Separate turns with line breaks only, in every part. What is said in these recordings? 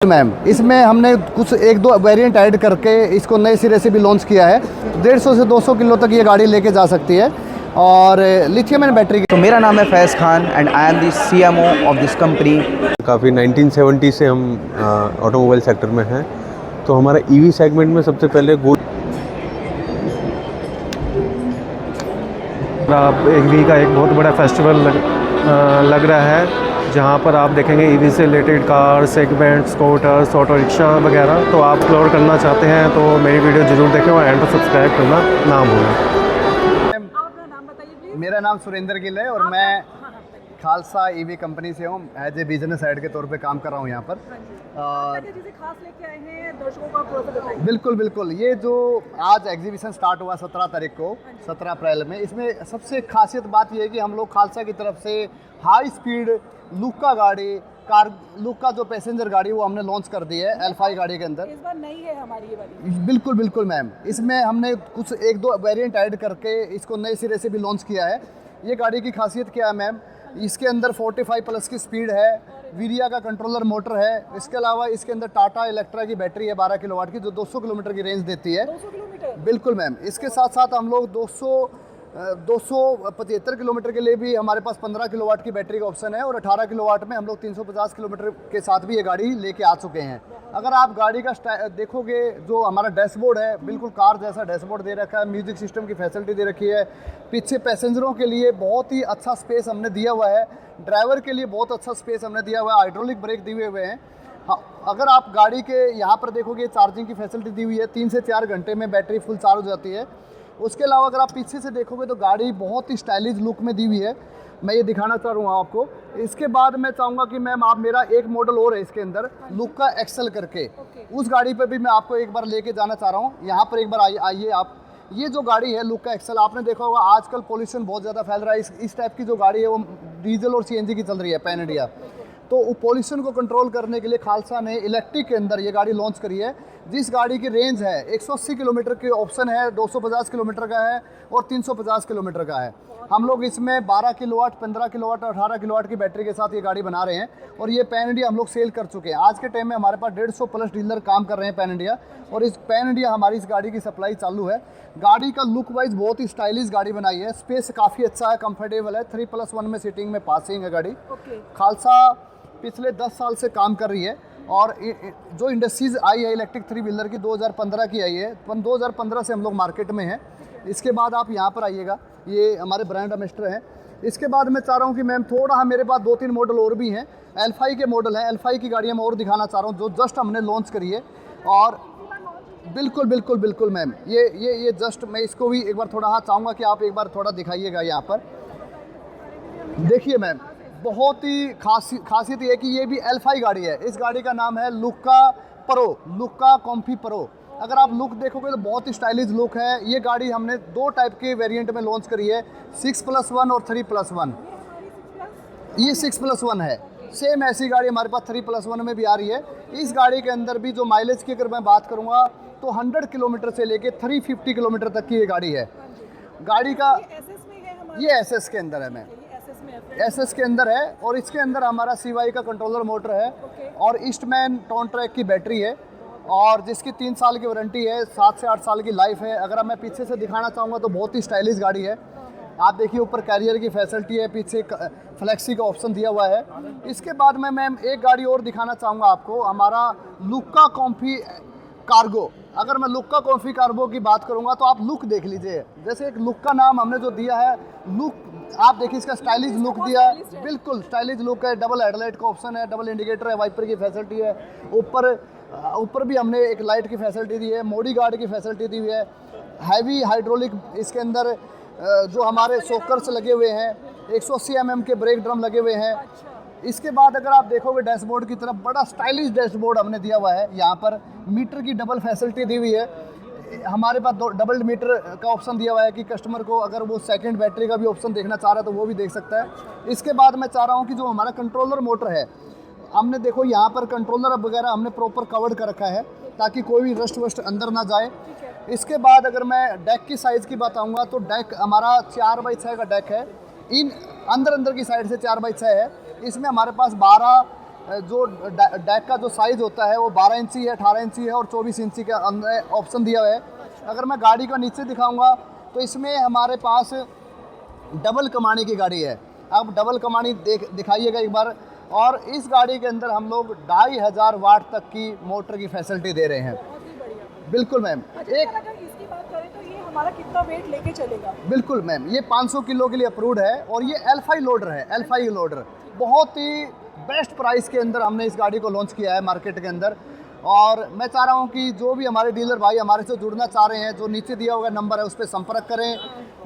Ma'am इसमें हमने कुछ एक दो वेरिएंट ऐड करके इसको नए सिरे से भी लॉन्च किया है। 150 से 200 किलो तक ये गाड़ी लेके जा सकती है और लिथियम एन बैटरी।
तो मेरा नाम है Faiz Khan and I am the CMO of this company.
काफ़ी 1970 से हम ऑटोमोबाइल सेक्टर में हैं। तो हमारा EV सेगमेंट में सबसे पहले
EV का एक बहुत बड़ा फेस्टिवल लग रहा है, जहाँ पर आप देखेंगे EV से related car segment, scooters, auto rickshaw वगैरह। तो आप एक्सप्लोर करना चाहते हैं तो मेरी वीडियो ज़रूर देखें और एंड पर सब्सक्राइब करना ना भूलें।
मेरा नाम सुरेंद्र गिल है और मैं खालसा EV कंपनी से हूँ। एज ए बिजनेस हेड के तौर पे काम कर रहा हूँ यहाँ पर।
खास लेके आए हैं दर्शकों का प्रोसेस बताइए।
बिल्कुल बिल्कुल, ये जो आज एग्जीबिशन स्टार्ट हुआ 17 तारीख को, 17 अप्रैल में, इसमें सबसे खासियत बात यह है कि हम लोग खालसा की तरफ से हाई स्पीड लुक्का गाड़ी, कार लुक्का जो पैसेंजर गाड़ी वो हमने लॉन्च कर दी है L5 गाड़ी के अंदर।
इस बार नई है हमारी ये वाली।
बिल्कुल बिल्कुल मैम, इसमें हमने कुछ एक दो वेरिएंट ऐड करके इसको नए सिरे से भी लॉन्च किया है। ये गाड़ी की खासियत क्या है मैम, इसके अंदर 45 प्लस की स्पीड है, वीरिया का कंट्रोलर मोटर है। इसके अलावा इसके अंदर टाटा इलेक्ट्रा की बैटरी है 12 किलोवाट की, जो 200 किलोमीटर की रेंज देती है।
200 किलोमीटर?
बिल्कुल मैम। इसके साथ साथ हम लोग 275 किलोमीटर के लिए भी हमारे पास 15 किलोवाट की बैटरी का ऑप्शन है और 18 किलोवाट में हम लोग 350 किलोमीटर के साथ भी ये गाड़ी लेके आ चुके हैं। अगर आप गाड़ी का देखोगे, जो हमारा डैशबोर्ड है बिल्कुल कार जैसा डैशबोर्ड दे रखा है, म्यूजिक सिस्टम की फैसिलिटी दे रखी है, पीछे पैसेंजरों के लिए बहुत ही अच्छा स्पेस हमने दिया हुआ है, ड्राइवर के लिए बहुत अच्छा स्पेस हमने दिया हुआ है, हाइड्रोलिक ब्रेक दिए हुए हैं। हाँ, अगर आप गाड़ी के यहाँ पर देखोगे चार्जिंग की फैसिलिटी दी हुई है, 3 से 4 घंटे में बैटरी फुल चार्ज हो जाती है। उसके अलावा अगर आप पीछे से देखोगे तो गाड़ी बहुत ही स्टाइलिश लुक में दी हुई है, मैं ये दिखाना चाह रहा हूँ आपको। इसके बाद मैं चाहूँगा कि मैम आप मेरा एक मॉडल और है इसके अंदर लुक्का एक्सेल करके, उस गाड़ी पे भी मैं आपको एक बार लेके जाना चाह रहा हूँ। यहाँ पर एक बार आइए आप। ये जो गाड़ी है लुक्का एक्सेल, आपने देखा होगा आजकल पोल्यूशन बहुत ज़्यादा फैल रहा है। इस टाइप की जो गाड़ी है वो डीजल और CNG की चल रही है पैन इंडिया। तो पोल्यूशन को कंट्रोल करने के लिए खालसा ने इलेक्ट्रिक के अंदर ये गाड़ी लॉन्च करी है, जिस गाड़ी की रेंज है 180 किलोमीटर के ऑप्शन है, 250 किलोमीटर का है और 350 किलोमीटर का है। हम लोग इसमें 12 किलोवाट, 15 किलोवाट और 18 किलोवाट की बैटरी के साथ ये गाड़ी बना रहे हैं और ये पैन इंडिया हम लोग सेल कर चुके हैं। आज के टाइम में हमारे पास 150 प्लस डीलर काम कर रहे हैं पैन इंडिया, और इस पैन इंडिया हमारी इस गाड़ी की सप्लाई चालू है। गाड़ी का लुक वाइज बहुत ही स्टाइलिश गाड़ी बनाई है, स्पेस काफ़ी अच्छा है, कंफर्टेबल है, 3+1 में सीटिंग में पासिंग है गाड़ी। खालसा पिछले 10 साल से काम कर रही है और जो इंडस्ट्रीज़ आई है इलेक्ट्रिक 3 व्हीलर की 2015 की आई है, 2015 से हम लोग मार्केट में हैं। इसके बाद आप यहाँ पर आइएगा, ये हमारे ब्रांड एम्बेसडर हैं। इसके बाद मैं चाह रहा हूँ कि मैम थोड़ा मेरे पास 2-3 मॉडल और भी हैं, L5 के मॉडल हैं, L5 की गाड़ियाँ मैं और दिखाना चाह रहा हूँ जो जस्ट हमने लॉन्च करी है। और बिल्कुल बिल्कुल बिल्कुल मैम, ये जस्ट मैं इसको भी एक बार थोड़ा हाँ चाहूँगा कि आप एक बार थोड़ा दिखाइएगा। यहाँ पर देखिए मैम, बहुत ही खासियत ये है कि ये भी L5 गाड़ी है। इस गाड़ी का नाम है लुक्का प्रो, लुक्का कॉम्फी प्रो। अगर आप लुक देखोगे तो बहुत ही स्टाइलिश लुक है। ये गाड़ी हमने 2 टाइप के वेरिएंट में लॉन्च करी है, 6+1 और 3+1। ये 6+1 है, सेम ऐसी गाड़ी हमारे पास 3+1 में भी आ रही है। इस गाड़ी के अंदर भी जो माइलेज की अगर मैं बात करूँगा तो 100 किलोमीटर से लेके 350 किलोमीटर तक की ये गाड़ी है। गाड़ी का ये SS के अंदर है मैम, SS के अंदर है, और इसके अंदर हमारा CY का कंट्रोलर मोटर है और ईस्टमैन टॉन ट्रैक की बैटरी है और जिसकी 3 साल की वारंटी है, 7 से 8 साल की लाइफ है। अगर मैं पीछे से दिखाना चाहूँगा तो बहुत ही स्टाइलिश गाड़ी है। आप देखिए ऊपर कैरियर की फैसिलिटी है, पीछे फ्लेक्सी का ऑप्शन दिया हुआ है। इसके बाद में मैम एक गाड़ी और दिखाना चाहूँगा आपको, हमारा लुक्का कॉम्फी कार्गो। अगर मैं लुक्का कॉम्फी कार्गो की बात करूँगा तो आप लुक देख लीजिए, जैसे एक लुक का नाम हमने जो दिया है, लुक आप देखिए इसका स्टाइलिश लुक दिया है, बिल्कुल स्टाइलिश लुक है। डबल हेडलाइट का ऑप्शन है, डबल इंडिकेटर है, वाइपर की फैसिलिटी है, ऊपर भी हमने एक लाइट की फैसिलिटी दी है, मोडी गार्ड की फैसिलिटी दी हुई है, हैवी हाइड्रोलिक इसके अंदर जो हमारे सोकर्स लगे हुए हैं, 180 mm के ब्रेक ड्रम लगे हुए हैं। इसके बाद अगर आप देखोगे डैशबोर्ड की तरफ, बड़ा स्टाइलिश डैशबोर्ड हमने दिया हुआ है। यहाँ पर मीटर की डबल फैसिलिटी दी हुई है, हमारे पास डबल मीटर का ऑप्शन दिया हुआ है कि कस्टमर को अगर वो सेकंड बैटरी का भी ऑप्शन देखना चाह रहा है तो वो भी देख सकता है। इसके बाद मैं चाह रहा हूँ कि जो हमारा कंट्रोलर मोटर है, हमने देखो यहाँ पर कंट्रोलर वगैरह हमने प्रॉपर कवर्ड कर रखा है ताकि कोई भी रस्ट वस्ट अंदर ना जाए। इसके बाद अगर मैं डेक की साइज़ की बताऊँगा तो डेक हमारा 4x6 का डेक है, इन अंदर की साइड से 4x6 है। इसमें हमारे पास 12 जो डैक का जो साइज़ होता है वो 12 इंची है, 18 इंची है और 24 इंची का अंदर ऑप्शन दिया हुआ है। अगर मैं गाड़ी का नीचे दिखाऊंगा तो इसमें हमारे पास डबल कमानी की गाड़ी है। अब डबल कमानी दिखाइएगा एक बार। और इस गाड़ी के अंदर हम लोग 2500 वाट तक की मोटर की फैसिलिटी दे रहे हैं।
बहुत ही बढ़िया।
बिल्कुल मैम।
एक अगर इसकी बात करें तो ये हमारा कितना वेट लेके चलेगा?
बिल्कुल मैम, ये 500 किलो के लिए अप्रूव्ड है और ये L5 लोडर है। L5 लोडर बहुत ही बेस्ट प्राइस के अंदर हमने इस गाड़ी को लॉन्च किया है मार्केट के अंदर। और मैं चाह रहा हूँ कि जो भी हमारे डीलर भाई हमारे से जुड़ना चाह रहे हैं, जो नीचे दिया हुआ नंबर है उस पर संपर्क करें।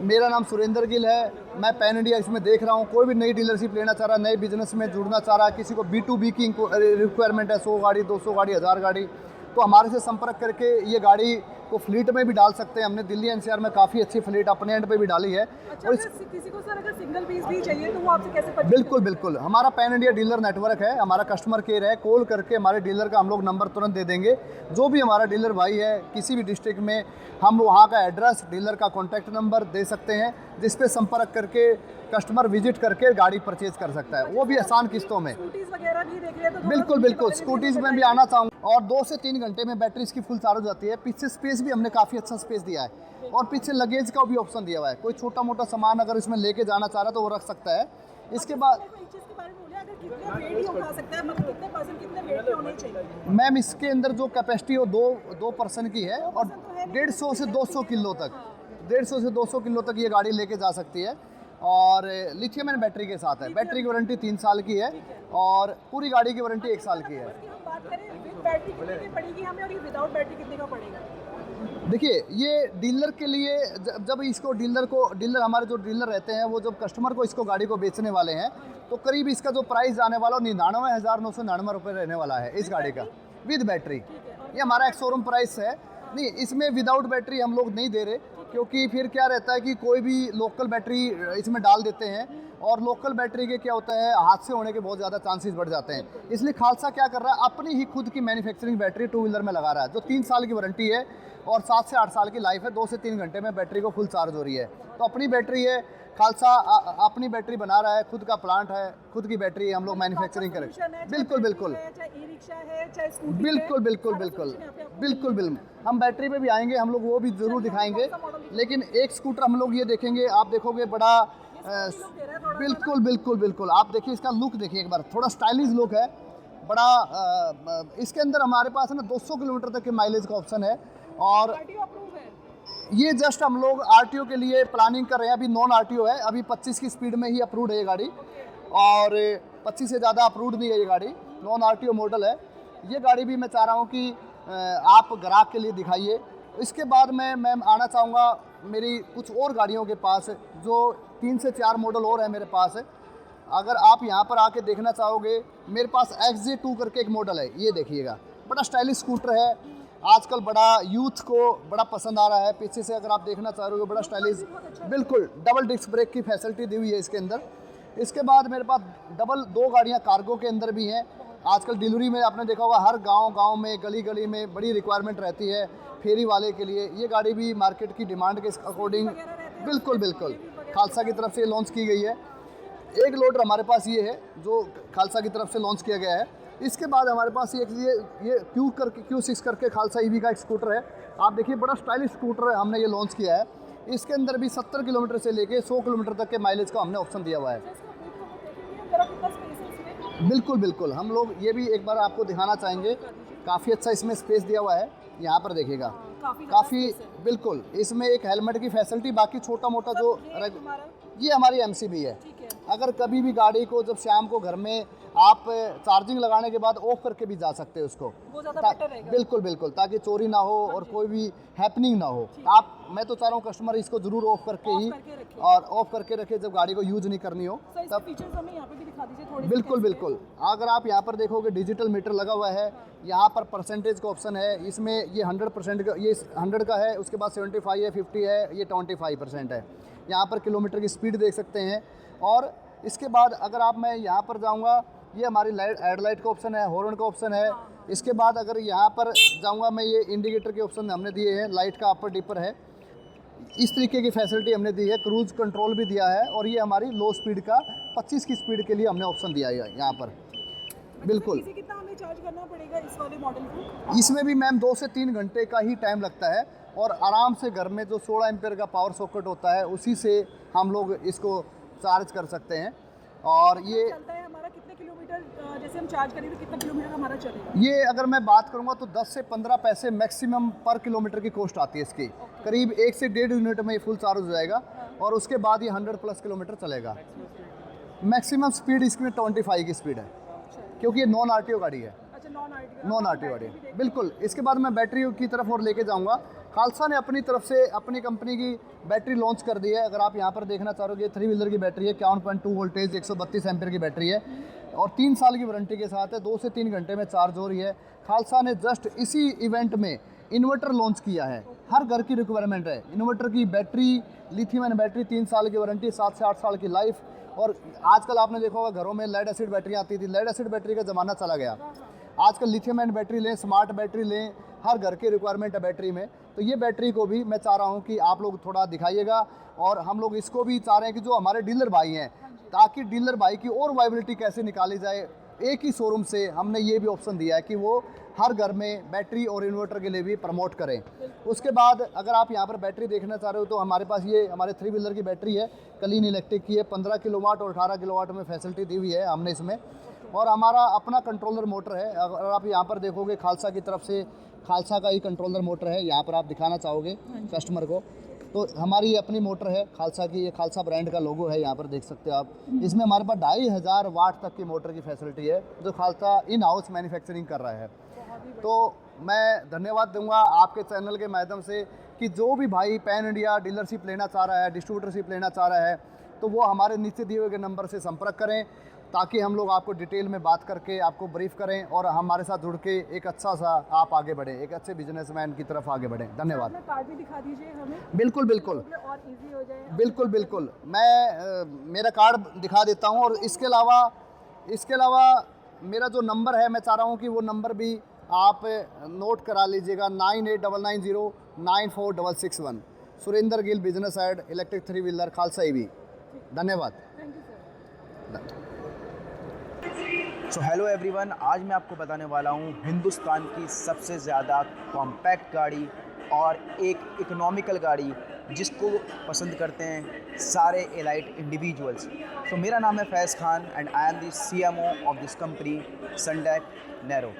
मेरा नाम सुरेंद्र गिल है, मैं पैन इंडिया इसमें देख रहा हूँ। कोई भी नई डीलरशिप लेना चाह रहा है, नए बिजनेस में जुड़ना चाह रहा है, किसी को B2B की रिक्वायरमेंट है, 100 गाड़ी 200 गाड़ी 1000 गाड़ी, तो हमारे से संपर्क करके ये गाड़ी को फ्लीट में भी डाल सकते हैं। हमने दिल्ली एनसीआर में काफ़ी अच्छी फ्लीट अपने एंड पे भी डाली है।
अच्छा,
और
अगर किसी को सर अगर सिंगल पीस भी चाहिए तो वो आपसे कैसे परचेज
बिल्कुल बिल्कुल, हमारा पैन इंडिया डीलर नेटवर्क है, हमारा कस्टमर केयर है। कॉल करके हमारे डीलर का हम लोग नंबर तुरंत दे देंगे। जो भी हमारा डीलर भाई है किसी भी डिस्ट्रिक्ट में, हम वहाँ का एड्रेस, डीलर का कॉन्टैक्ट नंबर दे सकते हैं, जिस पे संपर्क करके कस्टमर विजिट करके गाड़ी परचेज कर सकता है, वो भी आसान किस्तों में।
स्कूटीज वगैरह भी देख रहे हैं तो
बिल्कुल बिल्कुल, स्कूटीज़ में भी आना चाहूँगा। और 2 से 3 घंटे में बैटरी इसकी फुल चार्ज हो जाती है। पीछे स्पेस भी हमने काफ़ी अच्छा स्पेस दिया है और पीछे लगेज का भी ऑप्शन दिया हुआ है। कोई छोटा मोटा सामान अगर इसमें लेके जाना चाह रहा है तो वो रख सकता है। इसके बाद
एक चीज के बारे में बोले, अगर कितने वेट ही उठा सकता है, मतलब कितने पर्सन कितने वेट के होने चाहिए?
मैम इसके अंदर जो कैपेसिटी हो दो पर्सन की है और 150 से 200 किलो तक, 150 से 200 किलो तक ये गाड़ी लेके जा सकती है। और लिथियम आयन बैटरी के साथ है। बैटरी की वारंटी 3 साल की है और पूरी गाड़ी की वारंटी 1 साल की है।
इसकी हम बात करें विद बैटरी कितने की पड़ेगी हमें और ये विदाउट बैटरी कितने का पड़ेगा?
देखिए, ये डीलर के लिए जब इसको डीलर हमारे जो डीलर रहते हैं वो जब कस्टमर को इसको गाड़ी को बेचने वाले हैं तो करीब इसका जो प्राइस आने वाला 99,999 रुपये रहने वाला है इस गाड़ी का विद बैटरी। ये हमारा एक शोरूम प्राइस है। नहीं, इसमें विदाउट बैटरी हम लोग नहीं दे रहे, क्योंकि फिर क्या रहता है कि कोई भी लोकल बैटरी इसमें डाल देते हैं और लोकल बैटरी के क्या होता है, हादसे होने के बहुत ज़्यादा चांसेस बढ़ जाते हैं। इसलिए खालसा क्या कर रहा है, अपनी ही खुद की मैन्युफैक्चरिंग बैटरी 2 व्हीलर में लगा रहा है, जो 3 साल की वारंटी है और 7 से 8 साल की लाइफ है। 2 से 3 घंटे में बैटरी को फुल चार्ज हो रही है। तो अपनी बैटरी है, खालसा अपनी बैटरी बना रहा है, खुद का प्लांट है, खुद की बैटरी हम लोग मैन्युफैक्चरिंग करें। बिल्कुल बिल्कुल
चाहे ई रिक्शा है, चाहे स्कूटी
बिल्कुल बिल्कुल बिल्कुल बिल्कुल बिल्कुल, हम बैटरी पे भी आएंगे, हम लोग वो भी ज़रूर दिखाएंगे। लेकिन एक स्कूटर हम लोग ये देखेंगे, आप देखोगे बड़ा बिल्कुल बिल्कुल बिल्कुल, आप देखिए इसका लुक देखिए एक बार, थोड़ा स्टाइलिश लुक है बड़ा। इसके अंदर हमारे पास है ना 200 किलोमीटर तक के माइलेज का ऑप्शन है। और
अप्रूव है।
ये जस्ट हम लोग RTO के लिए प्लानिंग कर रहे हैं, अभी नॉन RTO है, अभी 25 की स्पीड में ही अप्रूव्ड है ये गाड़ी और 25 से ज़्यादा अप्रूव्ड नहीं है ये गाड़ी, नॉन RTO मॉडल है। ये गाड़ी भी मैं चाह रहा हूँ कि आप ग्राहक के लिए दिखाइए। इसके बाद मैं आना चाहूँगा मेरी कुछ और गाड़ियों के पास, जो 3 से 4 मॉडल और है मेरे पास। अगर आप यहाँ पर आके देखना चाहोगे, मेरे पास XJ2 करके एक मॉडल है, ये देखिएगा, बड़ा स्टाइलिश स्कूटर है, आजकल बड़ा यूथ को बड़ा पसंद आ रहा है। पीछे से अगर आप देखना चाह रहे हो, बड़ा स्टाइलिश, बिल्कुल डबल डिस्क ब्रेक की फैसिलिटी दी हुई है इसके अंदर। इसके बाद मेरे पास डबल 2 गाड़ियाँ कार्गो के अंदर भी हैं। आजकल डिलीवरी में आपने देखा होगा, हर गांव में, गली गली में बड़ी रिक्वायरमेंट रहती है फेरी वाले के लिए। ये गाड़ी भी मार्केट की डिमांड के अकॉर्डिंग बिल्कुल बिल्कुल खालसा की तरफ से लॉन्च की गई है। एक लोडर हमारे पास ये है जो खालसा की तरफ से लॉन्च किया गया है। इसके बाद हमारे पास ये Q6 करके खालसा EV का एक स्कूटर है। आप देखिए, बड़ा स्टाइलिश स्कूटर है, हमने ये लॉन्च किया है। इसके अंदर भी 70 किलोमीटर से लेके 100 किलोमीटर तक के माइलेज का हमने ऑप्शन दिया हुआ है। बिल्कुल बिल्कुल, हम लोग ये भी एक बार आपको दिखाना चाहेंगे, काफ़ी अच्छा इसमें स्पेस दिया हुआ है। यहाँ पर देखिएगा, काफ़ी बिल्कुल, इसमें एक हेलमेट की फैसिलिटी, बाकी छोटा मोटा जो ये हमारी MCB है। अगर कभी भी गाड़ी को जब शाम को घर में आप चार्जिंग लगाने के बाद ऑफ करके भी जा सकते हैं उसको,
वो ज़्यादा बेटर रहेगा।
बिल्कुल बिल्कुल, ताकि चोरी ना हो और कोई भी हैपनिंग ना हो। मैं तो चाह रहा हूँ कस्टमर इसको जरूर ऑफ करके ही और ऑफ करके रखे, जब गाड़ी को यूज नहीं करनी हो तब।
फीचर्स हमें यहाँ पे भी दिखा दीजिए थोड़े।
बिल्कुल बिल्कुल, अगर आप यहाँ पर देखोगे डिजिटल मीटर लगा हुआ है, यहाँ पर परसेंटेज का ऑप्शन है। इसमें ये 100% का, ये 100 का है, उसके बाद 75 है, 50 है, ये 25% है। यहाँ पर किलोमीटर की स्पीड देख सकते हैं। और इसके बाद अगर मैं यहाँ पर जाऊँगा, ये हमारी हेडलाइट का ऑप्शन है, हॉर्न का ऑप्शन है। इसके बाद अगर यहाँ पर जाऊँगा मैं, ये इंडिकेटर के ऑप्शन हमने दिए हैं, लाइट का अपर डिपर है, इस तरीके की फैसिलिटी हमने दी है। क्रूज कंट्रोल भी दिया है और ये हमारी लो स्पीड का 25 की स्पीड के लिए हमने ऑप्शन दिया है यहाँ पर। बिल्कुल।
इसे कितना हमें चार्ज करना पड़ेगा इस वाले मॉडल को?
इसमें भी मैम 2 से 3 घंटे का ही टाइम लगता है और आराम से घर में जो 16 एम्पेयर का पावर सॉकेट होता है उसी से हम लोग इसको चार्ज कर सकते हैं। और ये
चलता है हमारा कितने किलोमीटर, जैसे हम चार्ज करेंगे तो कितना किलोमीटर हमारा चलेगा?
ये अगर मैं बात करूँगा तो 10 से 15 पैसे मैक्सिमम पर किलोमीटर की कॉस्ट आती है इसकी। करीब 1 से 1.5 यूनिट में ये फुल चार्ज हो जाएगा और उसके बाद ये 100+ किलोमीटर चलेगा। मैक्सिमम स्पीड इसमें 25 की स्पीड है क्योंकि ये नॉन RTO गाड़ी है।
अच्छा, नॉन
RTO गाड़ी है, बिल्कुल। इसके बाद मैं बैटरी की तरफ और लेके जाऊंगा। खालसा ने अपनी तरफ से अपनी कंपनी की बैटरी लॉन्च कर दी है। अगर आप यहाँ पर देखना चाहोगे 3 व्हीलर की बैटरी है, 51.2 वोल्टेज, 132 एम्पेयर की बैटरी है और 3 साल की वारंटी के साथ है। 2 से 3 घंटे में चार्ज हो रही है। खालसा ने जस्ट इसी इवेंट में इन्वर्टर लॉन्च किया है। हर घर की रिक्वायरमेंट है इन्वर्टर की। बैटरी लिथियम आयन बैटरी, 3 साल की वारंटी, 7 से 8 साल की लाइफ। और आजकल आपने देखा होगा घरों में लेड एसिड बैटरी आती थी। लेड एसिड बैटरी का ज़माना चला गया। आजकल लिथियम आयन बैटरी लें, स्मार्ट बैटरी लें, हर घर की रिक्वायरमेंट है बैटरी में। तो ये बैटरी को भी मैं चाह रहा हूँ कि आप लोग थोड़ा दिखाइएगा और हम लोग इसको भी चाह रहे हैं कि जो हमारे डीलर भाई हैं, ताकि डीलर भाई की और वाइबिलिटी कैसे निकाली जाए, एक ही शोरूम से हमने ये भी ऑप्शन दिया है कि वो हर घर में बैटरी और इन्वर्टर के लिए भी प्रमोट करें। उसके बाद अगर आप यहाँ पर बैटरी देखना चाह रहे हो तो हमारे पास ये हमारे 3 व्हीलर की बैटरी है, क्लीन इलेक्ट्रिक की है। 15 किलोवाट और 18 किलोवाट में फैसिलिटी दी हुई है हमने इसमें। और हमारा अपना कंट्रोलर मोटर है। अगर आप यहाँ पर देखोगे खालसा की तरफ से खालसा का ही कंट्रोलर मोटर है। यहाँ पर आप दिखाना चाहोगे कस्टमर को तो हमारी अपनी मोटर है खालसा की। ये खालसा ब्रांड का लोगो है, यहाँ पर देख सकते हो आप। इसमें हमारे पास 2500 वाट तक की मोटर की फैसिलिटी है जो खालसा इन हाउस मैन्युफैक्चरिंग कर रहा है। तो मैं धन्यवाद दूंगा आपके चैनल के माध्यम से कि जो भी भाई पैन इंडिया डीलरशिप लेना चाह रहा है, डिस्ट्रीब्यूटरशिप लेना चाह रहा है, तो वो हमारे नीचे दिए हुए नंबर से संपर्क करें ताकि हम लोग आपको डिटेल में बात करके आपको ब्रीफ करें और हमारे साथ जुड़ के एक अच्छा सा आप आगे बढ़ें, एक अच्छे बिजनेसमैन की तरफ आगे बढ़ें। धन्यवाद।
कार्ड भी दिखा दीजिए हमें।
बिल्कुल बिल्कुल
और इजी हो जाए।
बिल्कुल बिल्कुल मैं मेरा कार्ड दिखा देता हूँ। और इसके अलावा मेरा जो नंबर है मैं चाह रहा हूँ कि वो नंबर भी आप नोट करा लीजिएगा, 9899094661। Surendra Gill, business ad, electric 3 wheeler, Khalsa EV। धन्यवाद।
Thank you sir.
So hello everyone, आज मैं आपको बताने वाला हूँ हिंदुस्तान की सबसे ज़्यादा कॉम्पैक्ट गाड़ी और एक इकोनॉमिकल गाड़ी जिसको पसंद करते हैं सारे एलाइट इंडिविजुअल्स। सो मेरा नाम है Faiz Khan and I am the CMO of this company सनडेक नैरो।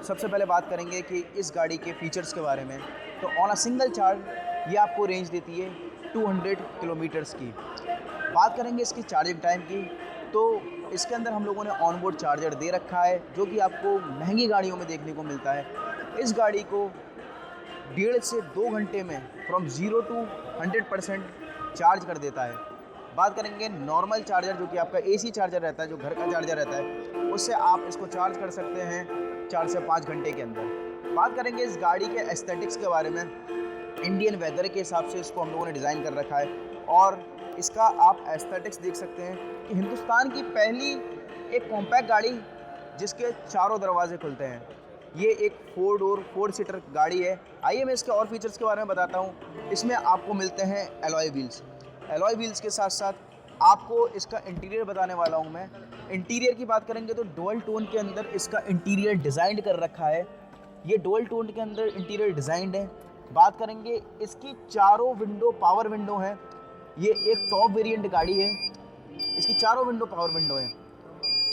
सबसे पहले बात करेंगे कि इस गाड़ी के फीचर्स के बारे में। तो ऑन अ सिंगल चार्ज ये आपको रेंज देती है 200 किलोमीटर्स की। बात करेंगे इसकी चार्जिंग टाइम की, तो इसके अंदर हम लोगों ने ऑनबोर्ड चार्जर दे रखा है जो कि आपको महंगी गाड़ियों में देखने को मिलता है। इस गाड़ी को 1.5 से 2 घंटे में फ्रॉम 0 to 100% चार्ज कर देता है। बात करेंगे नॉर्मल चार्जर जो कि आपका AC चार्जर रहता है, जो घर का चार्जर रहता है, उससे आप इसको चार्ज कर सकते हैं 4 से 5 घंटे के अंदर। बात करेंगे इस गाड़ी के एस्थेटिक्स के बारे में। इंडियन वेदर के हिसाब से इसको हम लोगों ने डिज़ाइन कर रखा है और इसका आप एस्थेटिक्स देख सकते हैं कि हिंदुस्तान की पहली एक कॉम्पैक्ट गाड़ी जिसके चारों दरवाजे खुलते हैं। ये एक 4 डोर 4 सीटर गाड़ी है। आइए मैं इसके और फीचर्स के बारे में बताता हूँ। इसमें आपको मिलते हैं एलॉय व्हील्स। एलॉय व्हील्स के साथ साथ आपको इसका इंटीरियर बताने वाला हूँ मैं। इंटीरियर की बात करेंगे तो डुअल टोन के अंदर इसका इंटीरियर डिज़ाइन कर रखा है। ये डुअल टोन के अंदर इंटीरियर डिज़ाइंड है। बात करेंगे इसकी चारों विंडो पावर विंडो है। ये एक टॉप वेरिएंट गाड़ी है, इसकी चारों विंडो पावर विंडो है।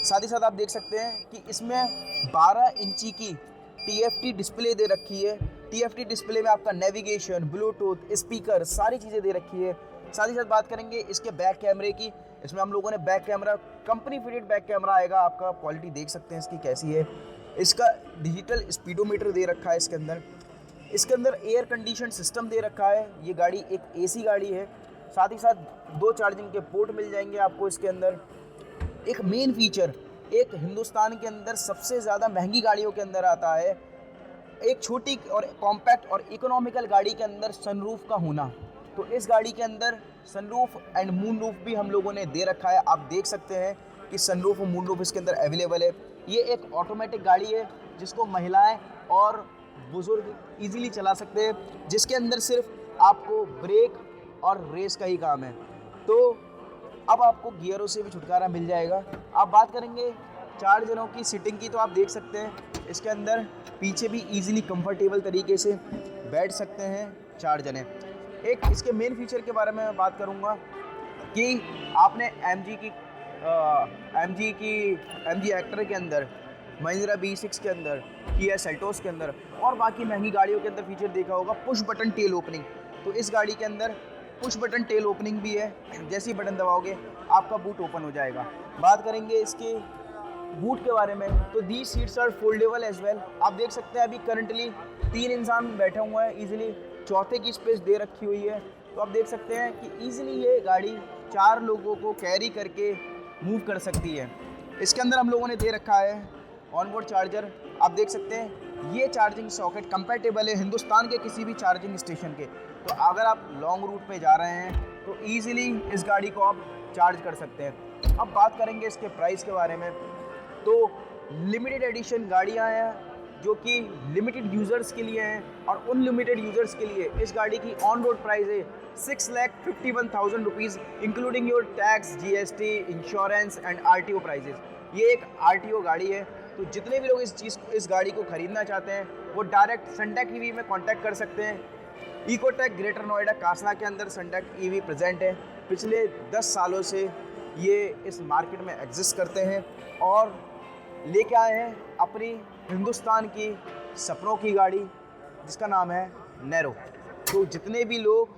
साथ ही साथ आप देख सकते हैं कि इसमें 12 इंची की TFT डिस्प्ले दे रखी है। TFT डिस्प्ले में आपका नेविगेशन, ब्लूटूथ, स्पीकर, सारी चीज़ें दे रखी है। साथ ही साथ बात करेंगे इसके बैक कैमरे की। इसमें हम लोगों ने back camera, company fitted back camera आएगा, आपका क्वालिटी देख सकते हैं इसकी कैसी है। इसका डिजिटल स्पीडोमीटर दे रखा है इसके अंदर। इसके अंदर एयर कंडीशन सिस्टम दे रखा है। ये गाड़ी एक AC गाड़ी है। साथ ही साथ 2 चार्जिंग के पोर्ट मिल जाएंगे आपको इसके अंदर। एक मेन फीचर एक हिंदुस्तान के अंदर सबसे ज़्यादा महंगी गाड़ियों के अंदर आता है, एक छोटी और कॉम्पैक्ट और इकोनॉमिकल गाड़ी के अंदर सनरूफ का होना। तो इस गाड़ी के अंदर सनरूफ एंड मून रूफ भी हम लोगों ने दे रखा है। आप देख सकते हैं कि सनरूफ और मून रूफ इसके अंदर अवेलेबल है। ये एक ऑटोमेटिक गाड़ी है जिसको महिलाएं और बुज़ुर्ग इजीली चला सकते हैं, जिसके अंदर सिर्फ आपको ब्रेक और रेस का ही काम है। तो अब आपको गियरों से भी छुटकारा मिल जाएगा। आप बात करेंगे 4 जनों की सीटिंग की तो आप देख सकते हैं, इसके अंदर पीछे भी इजीली कंफर्टेबल तरीके से बैठ सकते हैं 4 जने। एक इसके मेन फीचर के बारे में मैं बात करूंगा कि आपने MG एक्टर के अंदर, महिंद्रा B6 के अंदर, किया सेल्टोस के अंदर और बाकी महंगी गाड़ियों के अंदर फीचर देखा होगा पुश बटन टेल ओपनिंग। तो इस गाड़ी के अंदर पुश बटन टेल ओपनिंग भी है, जैसे ही बटन दबाओगे आपका बूट ओपन हो जाएगा। बात करेंगे इसके बूट के बारे में, तो the seats are foldable as well. आप देख सकते हैं अभी करंटली 3 इंसान बैठे हुए हैं, ईजिली चौथे की स्पेस दे रखी हुई है। तो आप देख सकते हैं कि ईजिली ये गाड़ी 4 लोगों को कैरी करके मूव कर सकती है। इसके अंदर हम लोगों ने दे रखा है ऑनबोर्ड चार्जर। आप देख सकते हैं ये चार्जिंग सॉकेट कंपैटिबल है हिंदुस्तान के किसी भी चार्जिंग स्टेशन के। तो अगर आप लॉन्ग रूट पे जा रहे हैं तो ईजिली इस गाड़ी को आप चार्ज कर सकते हैं। अब बात करेंगे इसके प्राइस के बारे में, तो लिमिटेड एडिशन गाड़ियाँ हैं जो कि लिमिटेड यूज़र्स के लिए हैं, और उन लिमिटेड यूज़र्स के लिए इस गाड़ी की ऑन रोड प्राइस है 6,51,000 rupees including your tax, GST, insurance and RTO prices. ये एक RTO गाड़ी है। तो जितने भी लोग इस गाड़ी को ख़रीदना चाहते हैं वो डायरेक्ट सनटेक EV में कांटेक्ट कर सकते हैं। इकोटेक ग्रेटर नोएडा कासना के अंदर सनटेक EV प्रेजेंट है। पिछले 10 सालों से ये इस मार्केट में एग्जिस्ट करते हैं और लेके आए हैं अपनी हिंदुस्तान की सपनों की गाड़ी जिसका नाम है नैरो। तो जितने भी लोग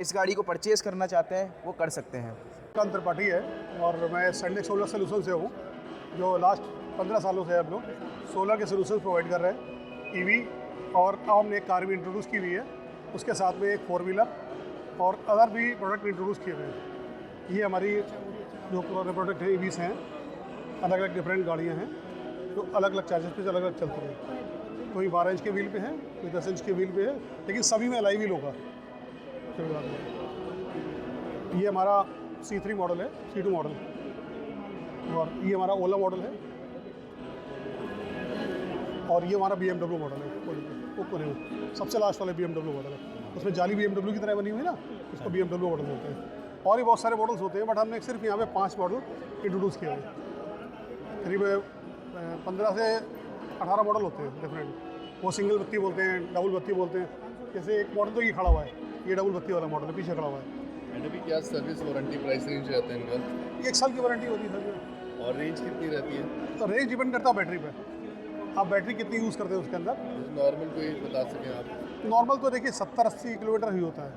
इस गाड़ी को परचेज़ करना चाहते हैं वो कर सकते हैं।
अंतर पार्टी है और मैं सैनिक सोलर सोल्यूशन से हूँ, जो लास्ट 15 सालों से हम लोग सोलर के सोल्यूशन प्रोवाइड कर रहे हैं EV, और अब हमने एक कार भी इंट्रोड्यूस की हुई है, उसके साथ में एक 4 व्हीलर और अदर भी प्रोडक्ट इंट्रोड्यूस किए हुए हैं। ये हमारी जो प्रोडक्ट है EVs हैं, अलग अलग डिफरेंट गाड़ियाँ हैं जो अलग अलग चार्जेस पे अलग अलग चलती हैं। कोई 12 इंच के व्हील पे है, कोई 10 इंच के व्हील पे है, लेकिन सभी में अलॉय व्हील होगा। ये हमारा C3 मॉडल है, C2 मॉडल, और ये हमारा ओला मॉडल है, और ये हमारा BMW मॉडल है। वो सबसे लास्ट वाले BMW मॉडल है, उसमें जाली BMW की तरह बनी हुई है ना, इसको BMW मॉडल बोलते हैं। और भी बहुत सारे मॉडल्स होते हैं, बट हमने सिर्फ यहाँ पे 5 मॉडल इंट्रोड्यूस किए हैं। करीब 15 से 18 मॉडल होते हैं डिफरेंट। वो सिंगल बत्ती बोलते हैं, डबल बत्ती बोलते हैं। जैसे एक मॉडल तो ये खड़ा हुआ है, ये डबल बत्ती वाला मॉडल है, पीछे खड़ा हुआ है।
एंड अभी क्या सर्विस वारंटी प्राइस रेंज रहता है इनका?
1 साल की वारंटी होती है सर।
और रेंज कितनी रहती है?
तो रेंज डिपेंड करता है बैटरी पे, आप बैटरी कितनी यूज़ करते हैं उसके अंदर।
नॉर्मल कोई बता सकें आप?
नॉर्मल तो देखिए 70-80 किलोमीटर ही होता है,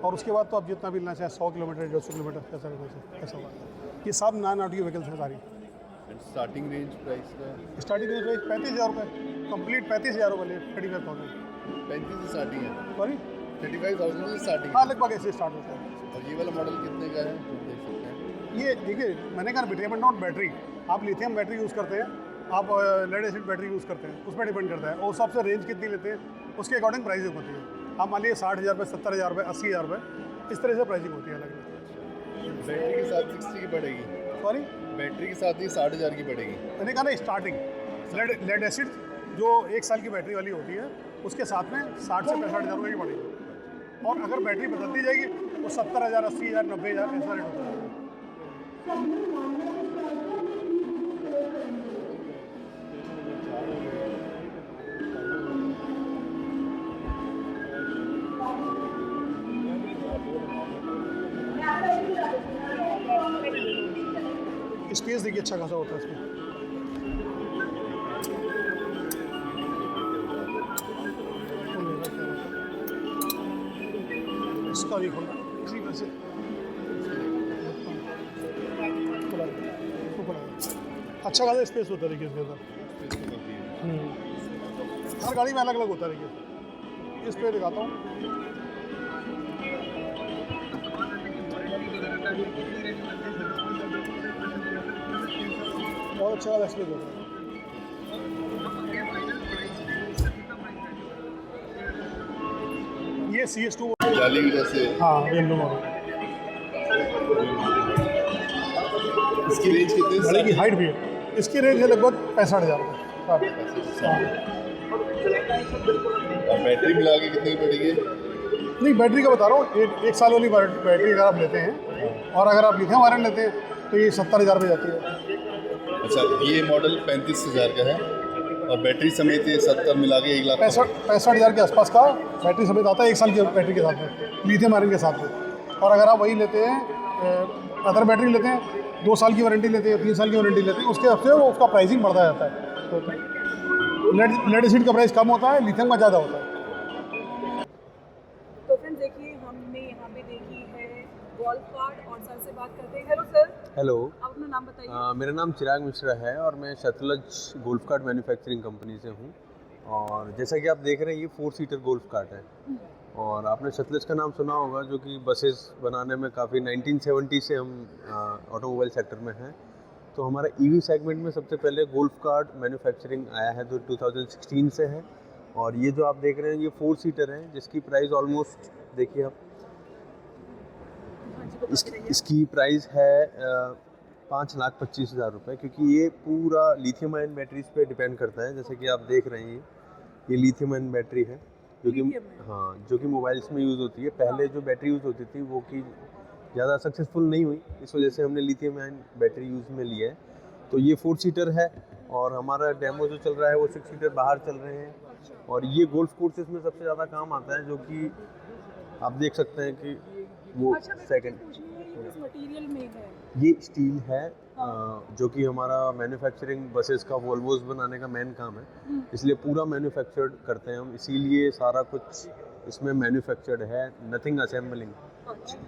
और उसके बाद तो आप जितना भी लेना चाहे 100 किलोमीटर, 150 किलोमीटर ऐसा रहना चाहिए, ऐसा होगा। ये सब नॉन ऑटो व्हीकल्स हैं सारी।
एंड स्टार्टिंग रेंज प्राइस का?
स्टार्टिंग रेंज 35,000 रुपये, कंप्लीट 35,000 रुपये, 35,000।
35 से स्टार्टिंग है?
सॉरी,
35,000 से स्टार्टिंग
हाँ
है?
लगभग ऐसे स्टार्ट होता है।
और ये वाला मॉडल कितने का है देख सकते हैं?
ये देखिए मैंने कहा डिपेंड ऑन बैटरी, आप लिथियम बैटरी यूज़ करते हैं, आप लेड एसिड बैटरी यूज़ करते हैं, उस पर डिपेंड करता है। और उस हिसाब से रेंज कितनी लेते हैं उसके अकॉर्डिंग प्राइसिंग होती है। आप मान लीजिए 60,000 रुपये, 70,000 रुपये, 80,000 रुपये, इस तरह से प्राइसिंग होती है अलग अलग।
बैटरी के साथ 60 की पड़ेगी?
सॉरी,
बैटरी के साथ ही 60,000 की पड़ेगी?
मैंने कहा ना स्टार्टिंग लेड एसिड जो 1 साल की बैटरी वाली होती है उसके साथ में 60 से 65,000 रुपये की पड़ेगी। और अगर बैटरी बदलती जाएगी तो 70,000, 80,000, 90,000 ऐसा रेट होता है। स्पेस देखिए अच्छा खासा होता है इसमें। इसका भी खोलना इसी वजह से अच्छा खासा स्पेस होता है देखिए इसके अंदर। हर गाड़ी में अलग अलग होता है देखिए। इस पे दिखाता हूँ, बहुत अच्छा वाला स्पेस होता है। ये CS2
जाली की जैसे?
हाँ BMW मॉडल।
इसकी रेंज कितनी?
गाड़ी की हाइट भी है, इसकी रेंज है लगभग 65,000 रुपये।
और बैटरी मिला के कितनी पड़ेगी?
नहीं बैटरी का बता रहा हूँ, 1 साल वाली बैटरी अगर आप लेते हैं और अगर आप लिथियम आयरन लेते हैं तो ये 70,000 रुपये जाती है।
अच्छा, ये मॉडल 35,000 का है और बैटरी समेत ये 70 मिला के 1 लाख
65,000 के आसपास का बैटरी समेत आता है, 1 साल की बैटरी के साथ में, लिथियम आयरन के साथ में। और अगर आप वही लेते हैं अदर बैटरी लेते हैं, 2 साल की वारंटी लेते हैं, 3 साल की वारंटी लेते हैं, उसके हिसाब से वो उसका प्राइसिंग बढ़ता जाता है। तो लेड एसिड का प्राइस कम होता है, लिथियम का ज़्यादा होता है।
तो फ्रेंड्स देखिए, हमने यहाँ पे देखी है गोल्फ कार्ट और सर से बात करते हैं। हेलो सर,
हेलो,
आप अपना नाम बताइए।
मेरा नाम चिराग मिश्रा है और मैं Sutlej golf cart manufacturing company से हूँ। और जैसा कि आप देख रहे हैं, ये 4 सीटर गोल्फ कार्ट है और आपने सतलज का नाम सुना होगा, जो कि बसेस बनाने में काफ़ी 1970 से हम ऑटोमोबाइल सेक्टर में हैं। तो हमारा ईवी सेगमेंट में सबसे पहले गोल्फ कार्ट मैन्युफैक्चरिंग आया है, जो 2016 से है। और ये जो आप देख रहे हैं, ये 4 सीटर है, जिसकी प्राइस ऑलमोस्ट देखिए आप, इसकी प्राइस है 5,25,000 रुपये, क्योंकि ये पूरा लिथियम आयन बैटरीज पे डिपेंड करता है। जैसे कि आप देख रहे हैं, ये लिथियम आयन बैटरी है, जो कि जो कि मोबाइल्स में यूज़ होती है। पहले जो बैटरी यूज़ होती थी वो कि ज़्यादा सक्सेसफुल नहीं हुई, इस वजह से हमने लिथियम आयन बैटरी यूज़ में लिया है। तो ये 4 सीटर है और हमारा डेमो जो चल रहा है वो 6 सीटर बाहर चल रहे हैं। और ये गोल्फ कोर्सेज में सबसे ज़्यादा काम आता है, जो कि आप देख सकते हैं कि वो सेकंड,
मटेरियल में है,
ये स्टील है, जो कि हमारा मैन्युफैक्चरिंग बसेस का वोल्वोस बनाने का मेन काम है, इसलिए पूरा मैन्युफैक्चर्ड करते हैं हम, इसीलिए सारा कुछ इसमें मैन्युफैक्चर्ड है, nothing assembling.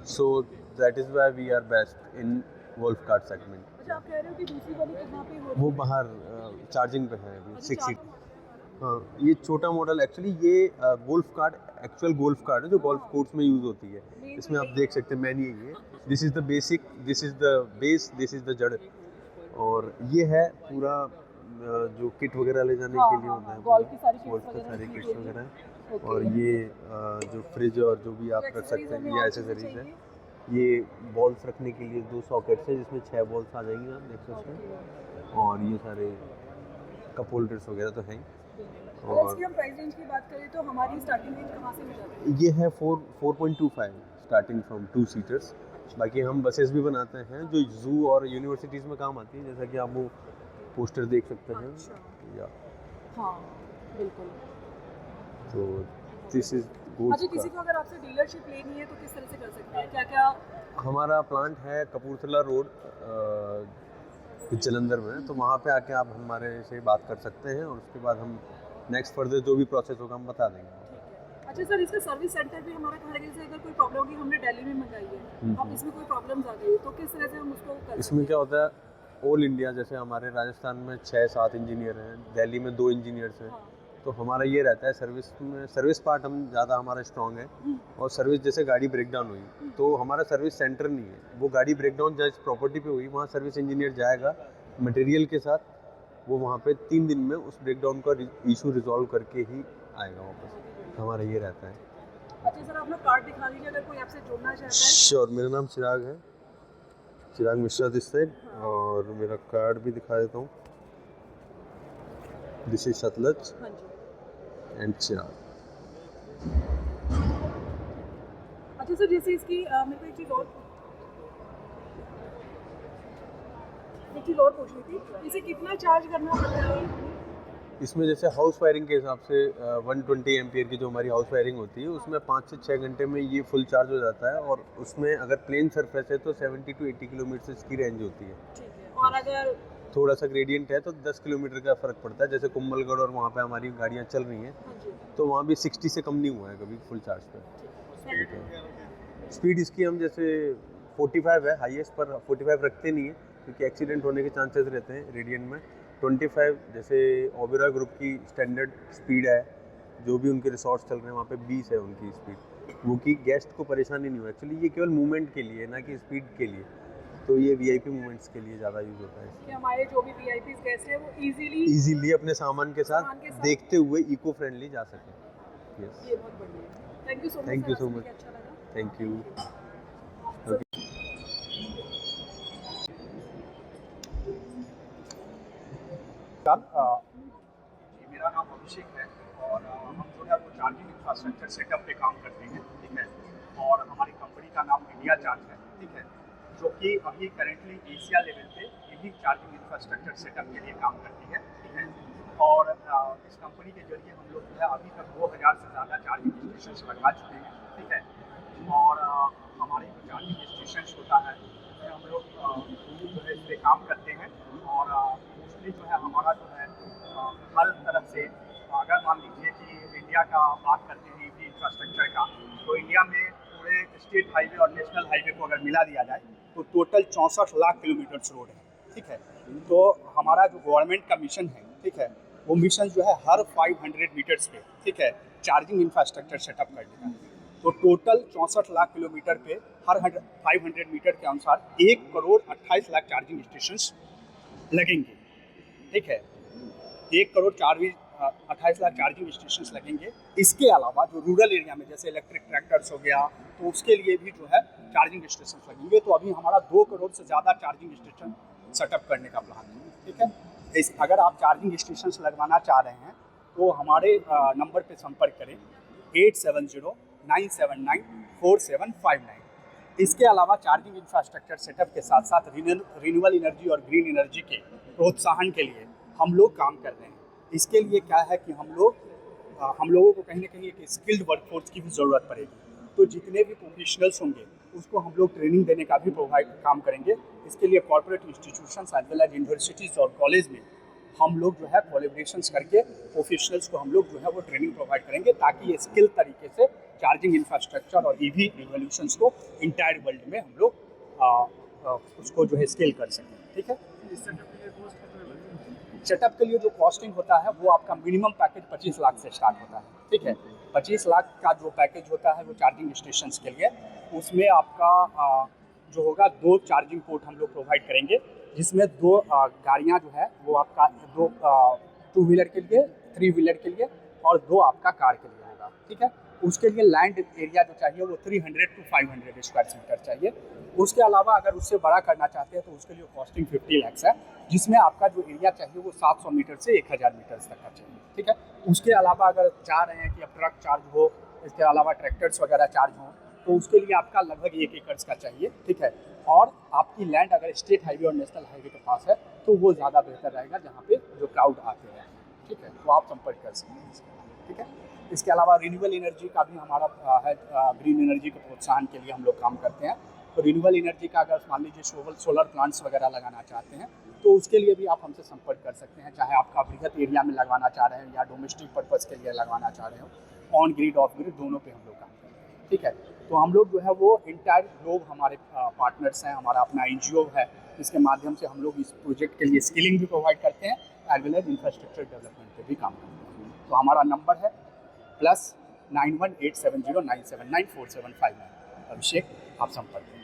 So that is why we are best in golf cart segment.
अच्छा, आप कह रहे हो कि दूसरी वाली कहाँ पे हो रही
वो
है?
बाहर चार्जिंग पे है अभी, 6 सीट।
अच्छा,
हाँ, ये छोटा मॉडल एक्चुअली, ये golf cart actual golf cart है जो गोल्फ कोर्स में यूज़ होती है। इसमें आप देख सकते हैं, मैन यही है, this is the basic, this is the base, this is the जड़। और ये है पूरा जो किट वगैरह ले जाने के लिए होता है,
गोल्फ की सारी
गोल्फ का सारे
किट्स
किट्स वगैरह है। और ये जो फ्रिज और जो भी आप रख सकते हैं, ये एसेसरीज है। ये बॉल्स रखने के लिए 2 सॉकेट्स हैं, जिसमें 6 बॉल्स आ जाएंगी, आप देख सकते हैं। और ये सारे कप होल्डर्स वगैरह तो हैं ही।
अगर इसकी हम प्राइस रेंज की बात करें तो हमारी स्टार्टिंग रेंज कहाँ से मिल जाती है?
ये है 4.25 स्टार्टिंग फ्रॉम 2 सीटर्स। बाकी हम बसेस भी बनाते हैं जो जू और यूनिवर्सिटीज़ में काम आती है, जैसा कि आप वो पोस्टर देख सकते हैं। या
हाँ, बिल्कुल।
तो दिस इज
अच्छा, किसी को अगर आपसे डीलरशिप लेनी है तो किस तरह से कर सकते हैं? क्या क्या
हमारा प्लांट है कपूरथला रोड जलंधर में, तो वहाँ पे आके आप हमारे से बात कर सकते हैं और उसके बाद हम नेक्स्ट फर्दर जो भी प्रोसेस होगा हम बता देंगे।
अच्छा सर, इसका सर्विस सेंटर भी हमारा कहाँ है? जैसे अगर कोई प्रॉब्लम होगी, हमने दिल्ली में मंगाई है, अब इसमें कोई प्रॉब्लम्स आ गई तो किस तरह से हम उसको कर
इसमें क्या होता है, ऑल इंडिया, जैसे हमारे राजस्थान में 6-7 इंजीनियर हैं, दिल्ली में 2 इंजीनियर्स हैं। तो हमारा ये रहता है सर्विस में, सर्विस पार्ट हम ज़्यादा हमारा स्ट्रॉन्ग है। और सर्विस, जैसे गाड़ी ब्रेक डाउन हुई तो हमारा सर्विस सेंटर नहीं है, वो गाड़ी ब्रेक डाउन जिस प्रॉपर्टी पे हुई वहाँ सर्विस इंजीनियर जाएगा मटेरियल के साथ, वो वहाँ पे 3 दिन में उस ब्रेक डाउन का इशू रिजॉल्व करके ही आएगा वापस। हमारा ये रहता है।
अच्छा सर, अपना कार्ड दिखा दीजिए अगर कोई आपसे जुड़ना चाहता है।
श्योर, मेरा नाम चिराग है, चिराग मिश्रा दिस साइड, और मेरा कार्ड भी दिखा देता हूँ। दिस इज सतलज एंड चिराग।
अच्छा सर, जैसे इसकी मेरे को एक चीज़ और पूछनी थी, इसे कितना चार्ज करना पड़ता है?
इसमें जैसे हाउस वायरिंग के हिसाब से 120 एम्पियर की जो हमारी हाउस वायरिंग होती है, उसमें 5 से 6 घंटे में ये फुल चार्ज हो जाता है। और उसमें अगर प्लेन सरफेस है तो 70 to 80 किलोमीटर इसकी रेंज होती है।
ठीक है, और अगर
थोड़ा सा ग्रेडियंट है तो 10 किलोमीटर का फ़र्क पड़ता है। जैसे कुंभलगढ़ और वहाँ पे हमारी गाड़ियाँ चल रही हैं, तो वहाँ भी 60 से कम नहीं हुआ है कभी फुल चार्ज पे। स्पीड इसकी हम जैसे 45 है हाईएस्ट, पर 45 रखते नहीं है क्योंकि एक्सीडेंट होने के चांसेस रहते हैं रेडियन में। 25 जैसे ओबेरॉय ग्रुप की स्टैंडर्ड स्पीड है, जो भी उनके रिसोर्ट्स चल रहे हैं वहाँ पे 20 है उनकी स्पीड, वो कि गेस्ट को परेशानी नहीं हो। एक्चुअली ये केवल मूवमेंट के लिए, ना कि स्पीड के लिए, तो ये वीआईपी मूवमेंट्स के लिए ज़्यादा यूज़ होता है।
कि हमारे जो भी वीआईपी गेस्ट हैं वो
इजीली अपने सामान के साथ देखते हुए इको फ्रेंडली जा सकें। यस,
ये बहुत बढ़िया है। Thank you so much.
Thank you so much.
अच्छा लगा।
Thank you.
मेरा नाम अभिषेक है और हम जो है वो चार्जिंग इंफ्रास्ट्रक्चर सेटअप पे काम करते हैं, ठीक है। और हमारी कंपनी का नाम इंडिया चार्ज है, ठीक है, जो कि अभी करेंटली एशिया लेवल पे ईवी चार्जिंग इंफ्रास्ट्रक्चर सेटअप के लिए काम करती है, ठीक है। और इस कंपनी के जरिए हम लोग जो है अभी तक 2000 से ज़्यादा चार्जिंग स्टेशन लगवा चुके हैं, ठीक है। और हमारे जो चार्जिंग स्टेशन होता है उसमें हम लोग जो है इस पर काम करते हैं। और मोस्टली जो है हमारा जो है हर तरफ से, अगर मान लीजिए कि इंडिया का बात करते हैं ईवी इंफ्रास्ट्रक्चर का, तो इंडिया में पूरे स्टेट हाईवे और नेशनल हाईवे को अगर मिला दिया जाए तो टोटल 64 लाख किलोमीटर रोड है, ठीक है। तो हमारा जो गवर्नमेंट का मिशन है, ठीक है, वो मिशन जो है हर 500 मीटर्स पे, ठीक है, चार्जिंग इंफ्रास्ट्रक्चर सेटअप करने का। तो टोटल 64 लाख किलोमीटर पे हर 500 मीटर के अनुसार 1 करोड़ 28 लाख चार्जिंग स्टेशंस लगेंगे, ठीक है। 1 करोड़ 28 लाख चार्जिंग स्टेशंस लगेंगे। इसके अलावा जो रूरल एरिया में जैसे इलेक्ट्रिक ट्रैक्टर्स हो गया, तो उसके लिए भी जो है चार्जिंग स्टेशंस लगेंगे। तो अभी हमारा 2 करोड़ से ज़्यादा चार्जिंग स्टेशन सेटअप करने का प्लान है, ठीक है। अगर आप चार्जिंग स्टेशंस लगवाना चाह रहे हैं तो हमारे नंबर पे संपर्क करें 8709794759। इसके अलावा चार्जिंग इंफ्रास्ट्रक्चर सेटअप के साथ साथ रिन्यूएबल एनर्जी और ग्रीन एनर्जी के प्रोत्साहन के लिए हम लोग काम कर रहे हैं। इसके लिए क्या है कि हम लोगों को कहीं ना कहीं एक स्किल्ड वर्कफोर्स की भी ज़रूरत पड़ेगी। तो जितने भी प्रोफेशनल्स होंगे उसको हम लोग ट्रेनिंग देने का भी काम करेंगे। इसके लिए corporate institutions as well as universities और कॉलेज में हम लोग जो है कोलैबोरेशंस करके प्रोफेशनल्स को हम लोग जो है वो ट्रेनिंग प्रोवाइड करेंगे, ताकि ये स्किल तरीके से चार्जिंग इंफ्रास्ट्रक्चर और ईवी रिवोल्यूशंस को इंटायर वर्ल्ड में हम लोग उसको जो है स्केल कर सकें, ठीक है। सेटअप के लिए जो कॉस्टिंग होता है वो आपका मिनिमम पैकेज 25 लाख से स्टार्ट होता है, ठीक है। 25 लाख का जो पैकेज होता है वो चार्जिंग स्टेशंस के लिए, उसमें आपका जो होगा 2 चार्जिंग पोर्ट हम लोग प्रोवाइड करेंगे, जिसमें 2 गाड़ियाँ जो है वो आपका 2 2 व्हीलर के लिए, 3 व्हीलर के लिए और 2 आपका कार के लिए होगा, ठीक है। उसके लिए लैंड एरिया जो चाहिए वो 300 to 500 स्क्वायर मीटर चाहिए। उसके अलावा अगर उससे बड़ा करना चाहते हैं तो उसके लिए कॉस्टिंग 50 लाख है, जिसमें आपका जो एरिया चाहिए वो 700 मीटर से 1000 मीटर तक का चाहिए, ठीक है। उसके अलावा अगर चाह रहे हैं कि अब ट्रक चार्ज हो, इसके अलावा ट्रैक्टर्स वगैरह चार्ज हो, तो उसके लिए आपका लगभग 1 एकड़ का चाहिए, ठीक है। और आपकी लैंड अगर स्टेट हाईवे और नेशनल हाईवे के पास है तो वो ज़्यादा बेहतर रहेगा, जहाँ पे जो क्राउड आते हैं, ठीक है। तो आप संपर्क कर सकते हैं, ठीक है। इसके अलावा रिन्यूएबल एनर्जी का भी हमारा है, ग्रीन एनर्जी के प्रोत्साहन के लिए हम लोग काम करते हैं। तो रिन्यूएबल एनर्जी का अगर मान लीजिए सोलर प्लांट्स वगैरह लगाना चाहते हैं तो उसके लिए भी आप हमसे संपर्क कर सकते हैं, चाहे आपका बृहत एरिया में लगवाना चाह रहे हैं या डोमेस्टिक पर्पज़ के लिए लगवाना चाह रहे हो। ऑन ग्रिड ऑफ ग्रिड दोनों पे हम लोग काम करते हैं, ठीक है। तो हम लोग जो है वो इंटायर ग्लोब हमारे पार्टनर्स हैं, हमारा अपना NGO है, इसके माध्यम से हम लोग इस प्रोजेक्ट के लिए स्किलिंग भी प्रोवाइड करते हैं, as well as infrastructure development पे भी काम करते हैं। तो हमारा नंबर है +918709794759। अभिषेक, आप संपर्क करें।